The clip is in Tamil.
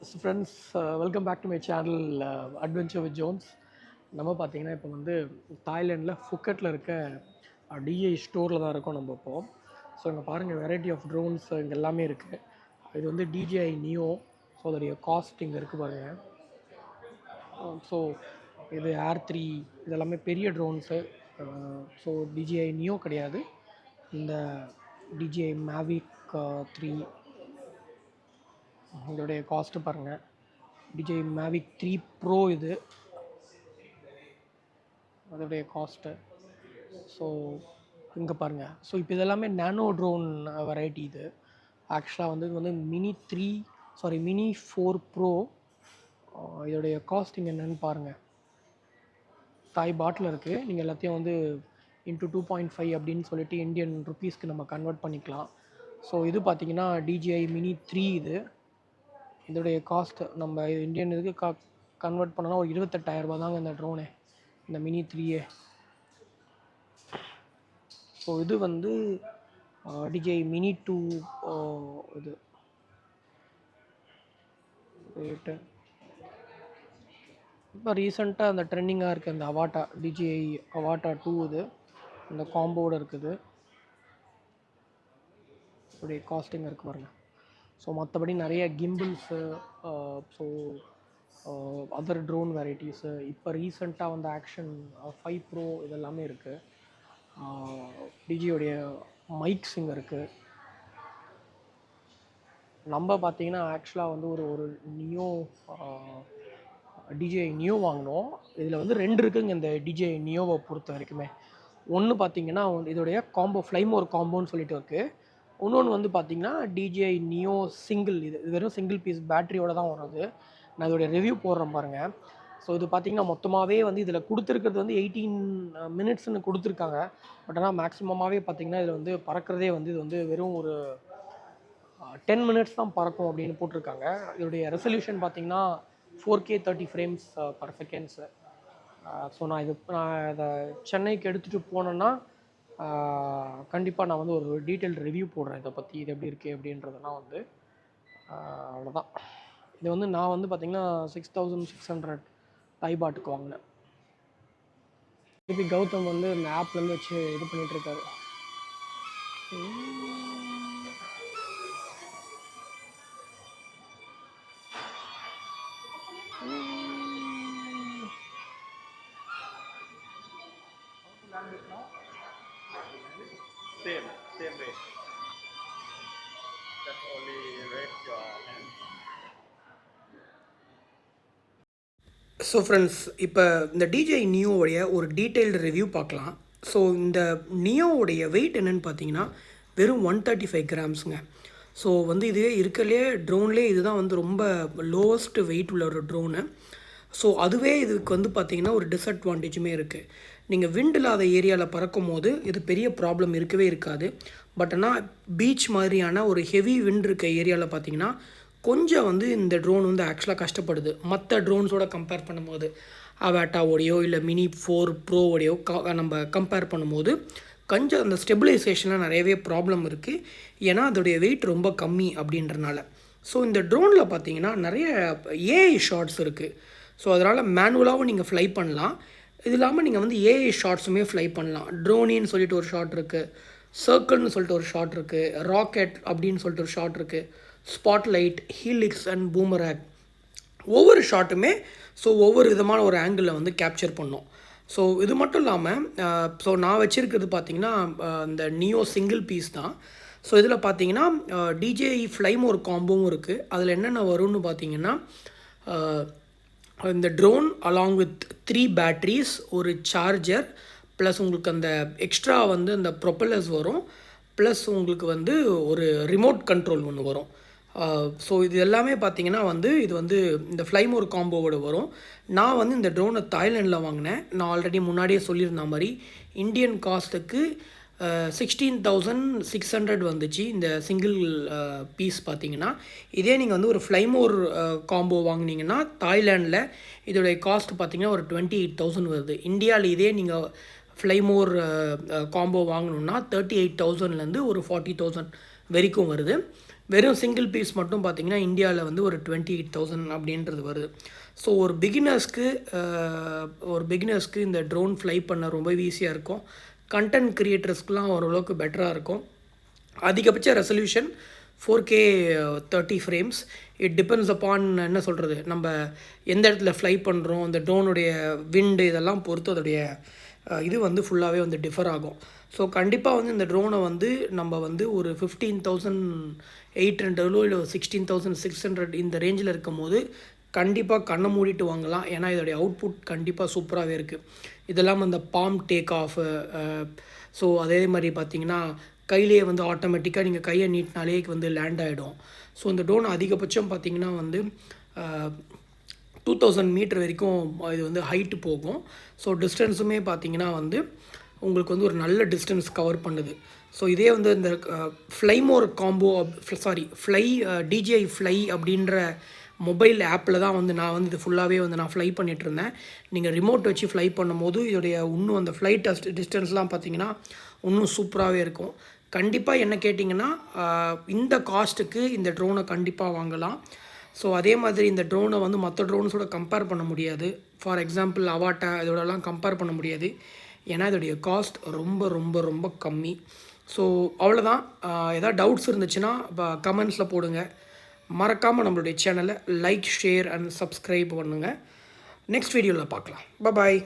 So friends, welcome back to my channel adventure with Jones. நம்ம பார்த்தீங்கன்னா இப்போ வந்து தாய்லாண்டில் ஃபுக்கெட்டில் இருக்க டிஐ ஸ்டோரில் தான் இருக்கோம் நம்ம இப்போது. ஸோ இங்கே பாருங்கள், வெரைட்டி ஆஃப் ட்ரோன்ஸ் இங்கே எல்லாமே இருக்குது. இது வந்து DJI நியோ. ஸோ அதோடைய காஸ்ட் இங்கே இருக்குது பாருங்கள். ஸோ இது ஏர் 3, இதெல்லாமே பெரிய ட்ரோன்ஸு. ஸோ DJI நியோ கிடையாது, இந்த DJI Mavic 3 இதோடைய காஸ்ட்டு பாருங்கள். DJI Mavic 3 Pro இது அதோடைய காஸ்ட்டு. ஸோ இங்கே பாருங்கள். ஸோ இப்போ இதெல்லாமே நேனோ ட்ரோன் வெரைட்டி. இது ஆக்சுவலாக வந்து இது வந்து மினி 4 Pro. இதோடைய காஸ்டிங் என்னென்னு பாருங்கள். தாய் பாட்டில் இருக்குது. நீங்கள் எல்லாத்தையும் வந்து இன்ட்டு 2.5 அப்படின்னு சொல்லிட்டு இந்தியன் ருப்பீஸ்க்கு நம்ம கன்வெர்ட் பண்ணிக்கலாம். ஸோ இது பார்த்திங்கன்னா DJI Mini 3. இதோடைய காஸ்ட் நம்ம இந்தியன் இதுக்கு கன்வெர்ட் பண்ணோன்னா ஒரு 28,000 தாங்க இந்த ட்ரோனு, இந்த Mini 3. ஸோ இது வந்து DJI Mini 2 இது ரேட்டு. இப்போ ரீசெண்டாக அந்த ட்ரெண்டிங்காக இருக்குது அந்த அவாட்டா, DJI அவாட்டா 2. இது இந்த காம்போடு இருக்குது. இப்படி காஸ்டிங் இருக்குது பாருங்கள். ஸோ மற்றபடி நிறைய கிம்பிள்ஸு, ஸோ அதர் ட்ரோன் வெரைட்டிஸு, இப்போ ரீசெண்டாக வந்து ஆக்ஷன் 5 Pro இதெல்லாமே இருக்குது. டிஜியோடைய மைக்ஸ் இங்கே இருக்குது. நம்ம பார்த்திங்கன்னா ஆக்சுவலாக வந்து ஒரு நியோ DJI நியோ வாங்கினோம். இதில் வந்து 2 இருக்குதுங்க இந்த DJI நியோவை பொறுத்த வரைக்குமே. ஒன்று பார்த்திங்கன்னா இதோடைய காம்போ ஃப்ளைமோர் காம்போன்னு சொல்லிட்டு இருக்குது. இன்னொன்று வந்து பார்த்திங்கன்னா DJI நியோ சிங்கிள். இது வெறும் சிங்கிள் பீஸ் பேட்டரியோடு தான் வருது. நான் இதோடைய ரிவ்யூ போடுறேன் பாருங்கள். ஸோ இது பார்த்திங்கன்னா மொத்தமாகவே வந்து இதில் கொடுத்துருக்கிறது வந்து 18 மினிட்ஸ்னு கொடுத்துருக்காங்க. பட் ஆனால் மேக்ஸிமமாகவே பார்த்திங்கன்னா இதில் வந்து பறக்கிறதே வந்து இது வந்து வெறும் ஒரு 10 மினிட்ஸ் தான் பறக்கும் அப்படின்னு போட்டிருக்காங்க. இதோடைய ரெசல்யூஷன் பார்த்திங்கன்னா 4K 30 frames per seconds. So நான் இதை சென்னைக்கு எடுத்துகிட்டு போனேன்னா கண்டிப்பாக நான் வந்து ஒரு டீட்டெயில் ரிவ்யூ போடுறேன் இதை பற்றி, இது எப்படி இருக்குது அப்படின்றதெல்லாம் வந்து. அவ்வளோதான். இது வந்து நான் வந்து பார்த்திங்கன்னா 6,600 தாய் பாட்டுக்கு வாங்கினேன். திருப்பி கௌதம் வந்து இந்த ஆப்லேருந்து வச்சு இது பண்ணிகிட்ருக்காரு. Same way. Just only raise your hand. So friends, இப்போ இந்த DJI நியோவுடைய ஒரு டீட்டெயில்டு ரிவ்யூ பார்க்கலாம். ஸோ இந்த நியோவுடைய வெயிட் என்னென்னு பார்த்தீங்கன்னா வெறும் 135 கிராம்ஸுங்க. ஸோ வந்து இதுவே இருக்கலையே ட்ரோன்லேயே இதுதான் வந்து ரொம்ப லோவஸ்ட் வெயிட் உள்ள ஒரு ட்ரோனு. ஸோ அதுவே இதுக்கு வந்து பார்த்திங்கன்னா ஒரு டிஸ்அட்வான்டேஜுமே இருக்குது. நீங்கள் விண்ட் இல்லாத ஏரியாவில் பறக்கும் போது இது பெரிய ப்ராப்ளம் இருக்கவே இருக்காது. பட் ஆனால் பீச் மாதிரியான ஒரு ஹெவி விண்ட் இருக்க ஏரியாவில் பார்த்திங்கன்னா கொஞ்சம் வந்து இந்த ட்ரோன் வந்து ஆக்சுவலாக கஷ்டப்படுது மற்ற ட்ரோன்ஸோட கம்பேர் பண்ணும்போது. அவாட்டாவோடையோ இல்லை Mini 4 Proவோடையோ நம்ம கம்பேர் பண்ணும்போது கொஞ்சம் அந்த ஸ்டெபிலைசேஷனில் நிறையவே ப்ராப்ளம் இருக்குது. ஏன்னா அதோடைய வெயிட் ரொம்ப கம்மி அப்படின்றனால. ஸோ இந்த ட்ரோனில் பார்த்திங்கன்னா நிறைய AI ஷாட்ஸ் இருக்குது. ஸோ அதனால் மேனுவலாகவும் நீங்கள் ஃப்ளை பண்ணலாம். இது இல்லாமல் நீங்கள் வந்து AI ஷாட்ஸுமே ஃப்ளை பண்ணலாம். ட்ரோனின்னு சொல்லிட்டு ஒரு ஷாட் இருக்குது, சர்க்கிள்னு சொல்லிட்டு ஒரு ஷாட் இருக்குது, ராக்கெட் அப்படின்னு சொல்லிட்டு ஒரு ஷாட் இருக்குது, ஸ்பாட்லைட், ஹீலிக்ஸ் அண்ட் பூமராக். ஒவ்வொரு ஷாட்டுமே ஒவ்வொரு விதமான ஒரு ஆங்கிளில் வந்து கேப்சர் பண்ணோம். ஸோ இது மட்டும் இல்லாமல் நான் வச்சுருக்கிறது பார்த்திங்கன்னா இந்த நியோ சிங்கிள் பீஸ் தான். ஸோ இதில் பார்த்தீங்கன்னா DJI ஃப்ளைமோர் காம்போவும் இருக்குது. அதில் என்னென்ன வரும்னு பார்த்தீங்கன்னா இந்த ட்ரோன் அலாங் வித் 3 பேட்ரிஸ், ஒரு சார்ஜர், ப்ளஸ் உங்களுக்கு அந்த எக்ஸ்ட்ரா வந்து அந்த ப்ரொப்பல்லர்ஸ் வரும், ப்ளஸ் உங்களுக்கு வந்து ஒரு ரிமோட் கண்ட்ரோல் ஒன்று வரும். ஸோ இது எல்லாமே பார்த்திங்கன்னா வந்து இது வந்து இந்த ஃப்ளைமோர் காம்போவோட வரும். நான் வந்து இந்த ட்ரோனை தாய்லாண்டில் வாங்கினேன். நான் ஆல்ரெடி முன்னாடியே சொல்லியிருந்த மாதிரி இந்தியன் காஸ்ட்டுக்கு 16,600 வந்துச்சு இந்த சிங்கிள் பீஸ் பார்த்திங்கன்னா. இதே நீங்கள் வந்து ஒரு ஃப்ளைமோர் காம்போ வாங்கினீங்கன்னா தாய்லாண்டில் இதோடைய காஸ்ட் பார்த்திங்கன்னா ஒரு 28,000 வருது. இந்தியாவில் இதே நீங்கள் ஃப்ளைமோர் காம்போ வாங்கணுன்னா 38,000லேருந்து ஒரு 40,000 வரைக்கும் வருது. வெறும் சிங்கிள் பீஸ் மட்டும் பார்த்தீங்கன்னா இந்தியாவில் வந்து ஒரு 28,000 அப்படின்றது வருது. ஸோ ஒரு பிகினர்ஸ்க்கு இந்த ட்ரோன் ஃப்ளை பண்ண ரொம்ப ஈஸியாக இருக்கும். கண்டென்ட் க்ரியேட்டர்ஸ்க்குலாம் ஓரளவுக்கு பெட்டராக இருக்கும். அதிகபட்ச resolution 4K 30 frames. It depends upon என்ன சொல்கிறது, நம்ம எந்த இடத்துல ஃப்ளை பண்ணுறோம், அந்த ட்ரோனுடைய விண்டு இதெல்லாம் பொறுத்து அதோடைய இது வந்து ஃபுல்லாகவே வந்து டிஃபர் ஆகும். ஸோ கண்டிப்பாக வந்து இந்த ட்ரோனை வந்து நம்ம வந்து ஒரு 15,800 இல்லை 16,600 இந்த ரேஞ்சில் இருக்கும் போது கண்டிப்பாக கண்ணை மூடிட்டு வாங்கலாம். ஏன்னா இதோடைய அவுட்புட் கண்டிப்பாக சூப்பராகவே இருக்குது. இதெல்லாம் அந்த பாம் டேக் ஆஃப், ஸோ அதே மாதிரி பார்த்திங்கன்னா கையிலேயே வந்து ஆட்டோமேட்டிக்காக நீங்கள் கையை நீட்டினாலே வந்து லேண்ட் ஆகிடும். ஸோ இந்த ட்ரோன் அதிகபட்சம் பார்த்திங்கன்னா வந்து 2000 மீட்டர் வரைக்கும் இது வந்து ஹைட்டு போகும். ஸோ டிஸ்டன்ஸுமே பார்த்திங்கன்னா வந்து உங்களுக்கு வந்து ஒரு நல்ல டிஸ்டன்ஸ் கவர் பண்ணுது. ஸோ இதே வந்து இந்த ஃப்ளைமோர் காம்போ DJI ஃப்ளை அப்படின்ற மொபைல் ஆப்பில் தான் வந்து நான் வந்து இது ஃபுல்லாகவே வந்து நான் ஃப்ளை பண்ணிகிட்ருந்தேன். நீங்கள் ரிமோட் வச்சு ஃப்ளை பண்ணும்போது இதோடைய இன்னும் அந்த ஃப்ளைட் டிஸ்டன்ஸ்லாம் பார்த்திங்கன்னா இன்னும் சூப்பராகவே இருக்கும். கண்டிப்பாக என்ன கேட்டிங்கன்னா இந்த காஸ்ட்டுக்கு இந்த ட்ரோனை கண்டிப்பாக வாங்கலாம். ஸோ அதே மாதிரி இந்த ட்ரோனை வந்து மற்ற ட்ரோன்ஸோட கம்பேர் பண்ண முடியாது. ஃபார் எக்ஸாம்பிள் அவாட்டா இதோடலாம் கம்பேர் பண்ண முடியாது. ஏன்னா இதோடைய காஸ்ட் ரொம்ப ரொம்ப ரொம்ப கம்மி. ஸோ அவ்வளோதான். ஏதாவது டவுட்ஸ் இருந்துச்சுன்னா கமெண்ட்ஸில் போடுங்க. மறக்காமல் நம்மளுடைய சேனலை லைக், ஷேர் அண்ட் சப்ஸ்கிரைப் பண்ணுங்கள். நெக்ஸ்ட் வீடியோவில் பார்க்கலாம். பாய்.